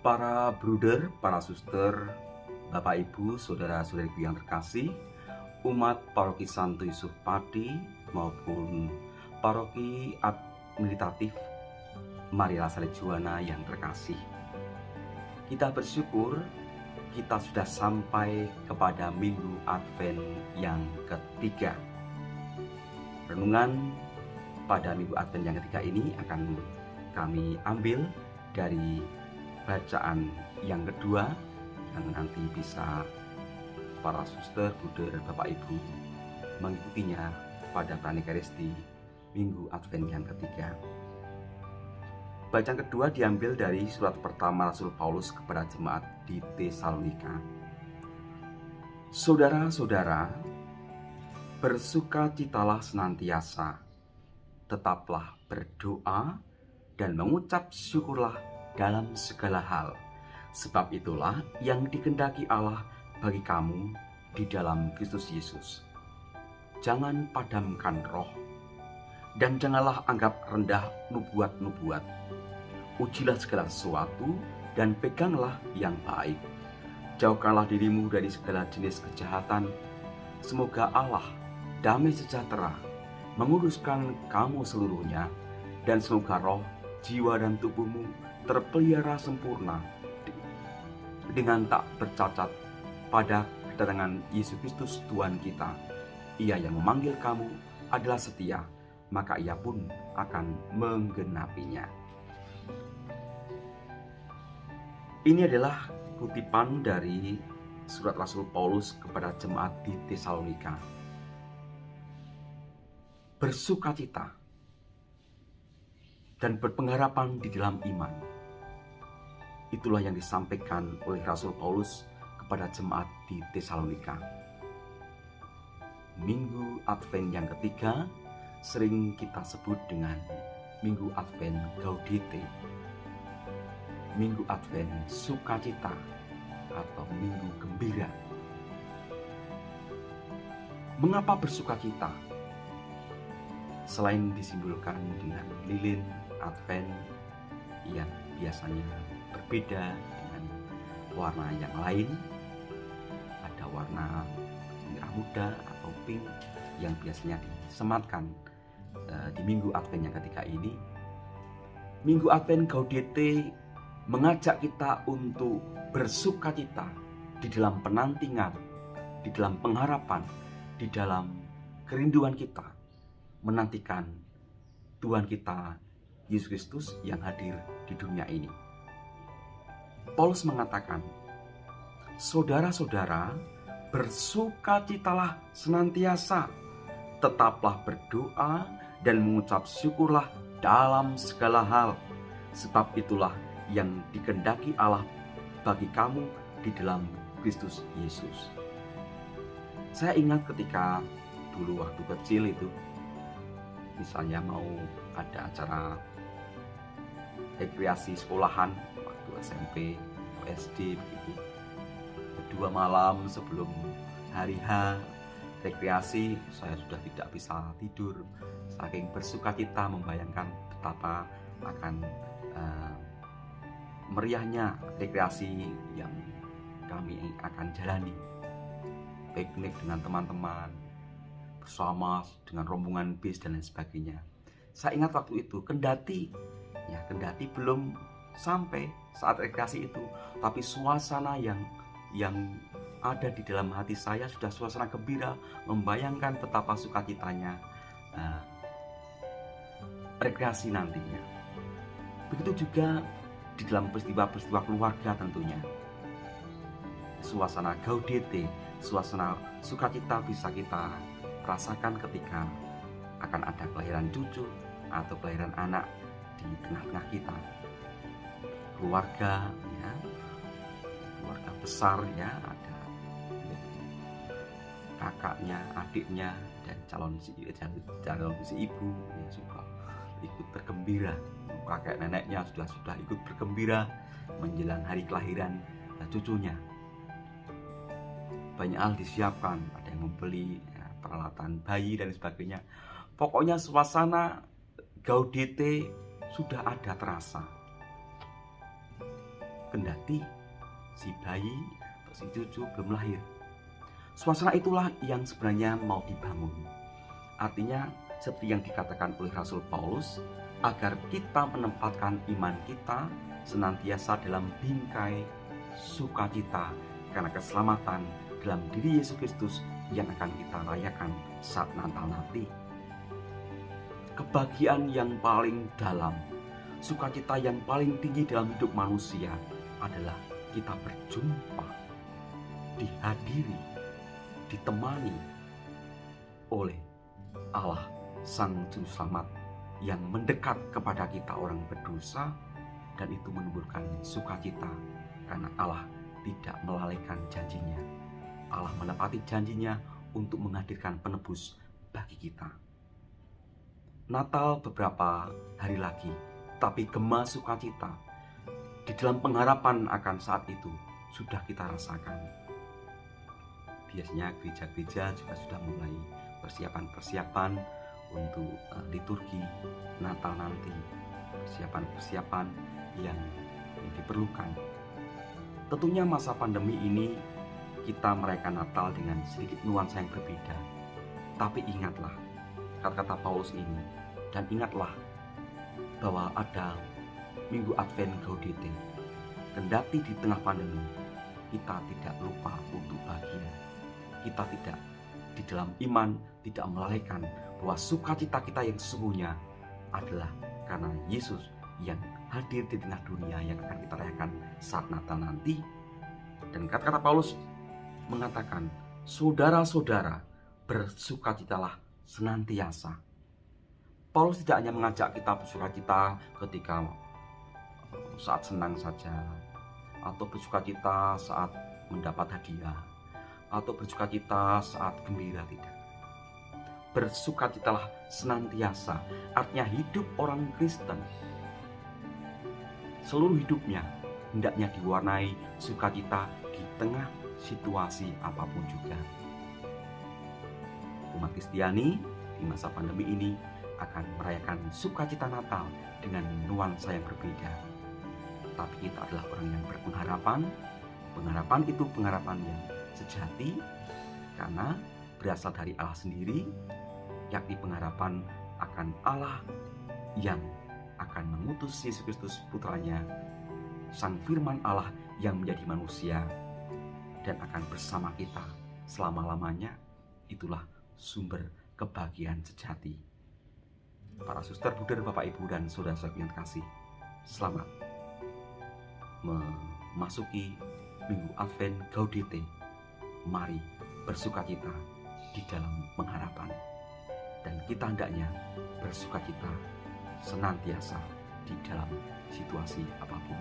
Para bruder, para suster, Bapak Ibu, saudara-saudariku yang terkasih, umat Paroki Santo Yusuf Padi maupun Paroki Administratif Maria Saleh Juwana yang terkasih. Kita bersyukur kita sudah sampai kepada Minggu Advent yang ketiga. Renungan pada Minggu Advent yang ketiga ini akan kami ambil dari bacaan yang kedua yang nanti bisa para suster, bruder, Bapak Ibu mengikutinya pada Eucharistia Minggu Advent yang ketiga. Bacaan kedua diambil dari surat pertama Rasul Paulus kepada jemaat di Tesalonika. Saudara-saudara, bersukacitalah senantiasa, tetaplah berdoa dan mengucap syukurlah dalam segala hal, sebab itulah yang dikehendaki Allah bagi kamu di dalam Kristus Yesus. Jangan padamkan roh, dan janganlah anggap rendah nubuat-nubuat. Ujilah segala sesuatu dan peganglah yang baik. Jauhkanlah dirimu dari segala jenis kejahatan. Semoga Allah, damai sejahtera, menguruskan kamu seluruhnya, dan semoga roh, jiwa dan tubuhmu terpelihara sempurna dengan tak bercacat pada kedatangan Yesus Kristus Tuhan kita. Ia yang memanggil kamu adalah setia, maka ia pun akan menggenapinya. Ini adalah kutipan dari surat Rasul Paulus kepada jemaat di Tesalonika. Bersukacita dan berpengharapan di dalam iman. Itulah yang disampaikan oleh Rasul Paulus kepada jemaat di Tesalonika. Minggu Advent yang ketiga sering kita sebut dengan Minggu Advent Gaudete, Minggu Advent Sukacita, atau Minggu Gembira. Mengapa bersukacita? Selain disimbolkan dengan lilin Advent yang biasanya berbeda dengan warna yang lain, ada warna merah muda atau pink yang biasanya disematkan di Minggu Advent yang ketiga ini. Minggu Advent Gaudete mengajak kita untuk bersukacita di dalam penantian, di dalam pengharapan, di dalam kerinduan kita menantikan Tuhan kita Yesus Kristus yang hadir di dunia ini. Paulus mengatakan, saudara-saudara, bersukacitalah senantiasa, tetaplah berdoa dan mengucap syukurlah dalam segala hal, sebab itulah yang dikehendaki Allah bagi kamu di dalam Kristus Yesus. Saya ingat ketika dulu waktu kecil itu, misalnya mau ada acara rekreasi sekolahan waktu SMP atau SD begitu, 2 malam sebelum hari H rekreasi, saya sudah tidak bisa tidur saking bersukacita membayangkan betapa akan meriahnya rekreasi yang kami akan jalani, piknik dengan teman-teman, bersama dengan rombongan bis dan lain sebagainya. Saya ingat waktu itu kendati belum sampai saat rekreasi itu, tapi suasana yang ada di dalam hati saya sudah suasana gembira, membayangkan betapa sukacitanya rekreasi nantinya. Begitu juga di dalam peristiwa-peristiwa keluarga tentunya. Suasana gaudete, suasana sukacita bisa kita rasakan ketika akan ada kelahiran cucu atau kelahiran anak di tengah-tengah kita. Keluarga besar ya, ada kakaknya, adiknya, dan calon si ibu yang juga ikut bergembira. Kakek neneknya sudah ikut bergembira menjelang hari kelahiran cucunya. Banyak hal disiapkan, ada yang membeli peralatan bayi dan sebagainya. Pokoknya suasana gaudete sudah ada terasa. kendati si bayi atau si cucu belum lahir. Suasana itulah yang sebenarnya mau dibangun. Artinya seperti yang dikatakan oleh Rasul Paulus, agar kita menempatkan iman kita senantiasa dalam bingkai sukacita karena keselamatan dalam diri Yesus Kristus yang akan kita rayakan saat Natal nanti. Kebahagiaan yang paling dalam, sukacita yang paling tinggi dalam hidup manusia adalah kita berjumpa, dihadiri, ditemani oleh Allah Sang Juru Selamat yang mendekat kepada kita orang berdosa, dan itu menimbulkan sukacita karena Allah tidak melalaikan janjinya. Allah menepati janjinya untuk menghadirkan penebus bagi kita. Natal beberapa hari lagi, tapi gema sukacita di dalam pengharapan akan saat itu sudah kita rasakan. Biasanya gereja-gereja juga sudah mulai persiapan-persiapan untuk liturgi Natal nanti, persiapan-persiapan yang diperlukan. Tentunya masa pandemi ini kita merayakan Natal dengan sedikit nuansa yang berbeda. Tapi ingatlah kata-kata Paulus ini, dan ingatlah bahwa ada Minggu Advent Gaudete. Kendati di tengah pandemi, kita tidak lupa untuk bahagia. Kita tidak di dalam iman tidak melalaikan bahwa sukacita kita yang sesungguhnya adalah karena Yesus yang hadir di tengah dunia yang akan kita rayakan saat Natal nanti. Dan kata-kata Paulus mengatakan, saudara-saudara, bersukacitalah senantiasa. Paulus tidak hanya mengajak kita bersukacita ketika saat senang saja, atau bersukacita saat mendapat hadiah, atau bersukacita saat gembira, tidak. Bersukacitalah senantiasa, artinya hidup orang Kristen seluruh hidupnya hendaknya diwarnai sukacita di tengah situasi apapun juga. Umat Kristiani di masa pandemi ini akan merayakan sukacita Natal dengan nuansa yang berbeda. Tapi kita adalah orang yang berpengharapan. Pengharapan itu pengharapan yang sejati karena berasal dari Allah sendiri, yakni pengharapan akan Allah yang akan mengutus Yesus Kristus putranya, Sang Firman Allah yang menjadi manusia dan akan bersama kita selama-lamanya. Itulah sumber kebahagiaan sejati. Para suster, bruder, Bapak, Ibu, dan saudara-saudara yang kasih, selamat memasuki Minggu Advent Gaudete. Mari bersukacita di dalam pengharapan, dan kita hendaknya bersukacita senantiasa di dalam situasi apapun.